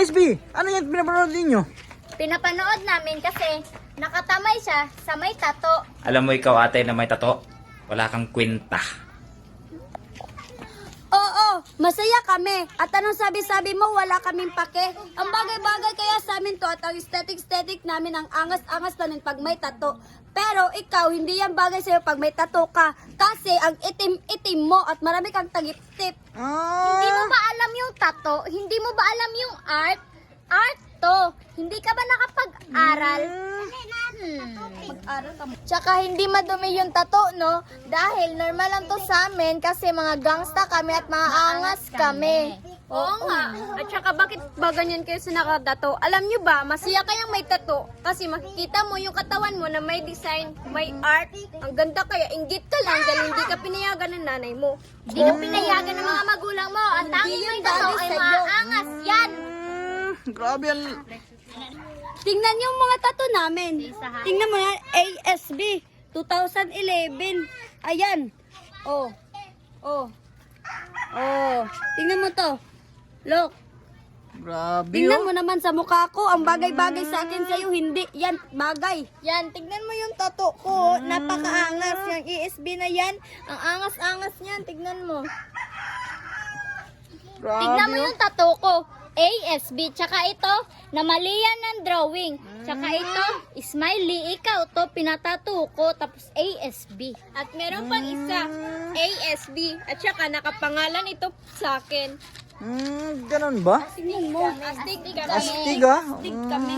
ASB, ano yan pinapanood ninyo? Pinapanood namin kasi nakatamay siya sa may tato. Alam mo ikaw ate na may tato, wala kang kwenta. Oo, masaya kami. At anong sabi-sabi mo, wala kaming pake. Ang bagay-bagay kaya sa amin to at ang aesthetic namin ang angas-angas namin pag may tato. Pero ikaw, hindi yan bagay sa'yo pag may tato ka. Kasi ang itim-itim mo at marami kang tagip-tip. Hindi mo ba alam yung tato? Hindi mo ba alam yung art? Art to. Hindi ka ba nakapag-aral? Mag-aral ka mo. Tsaka hindi madumi yung tato, no? Dahil normal lang to sa amin kasi mga gangsta kami at mga angas kami. Oo nga. At saka bakit ba ganyan kayo sa nakadato? Alam nyo ba, masaya kayang may tato. Kasi makikita mo yung katawan mo na may design, may art. Ang ganda kaya, inggit ka lang dahil hindi ka pinayagan ng nanay mo. Hindi ka pinayagan ng mga magulang mo. Ang tanging may tato ay mga angas yan. Grabe yan. Tingnan yung mga tato namin. Tingnan mo yan, ASB 2011. Ayan. Oh. Tingnan mo to. Look. Grabe Tingnan oh. mo naman sa mukha ko. Ang bagay-bagay sa akin sa'yo, hindi. Yan, bagay. Yan, tignan mo yung tato ko. Napakaangas. Yung ESB na yan. Ang angas-angas niyan. Tignan mo. Grabe Tignan mo oh. yung tato ko. ASB. Tsaka ito, namalian ng drawing. Tsaka ito, smiley. Ikaw to, pinatato ko. Tapos ASB. At meron pang isa, ASB. At saka nakapangalan ito sa akin. Ganun ba? Tingnan mo. Astig kami. Astig ah. Astig kami.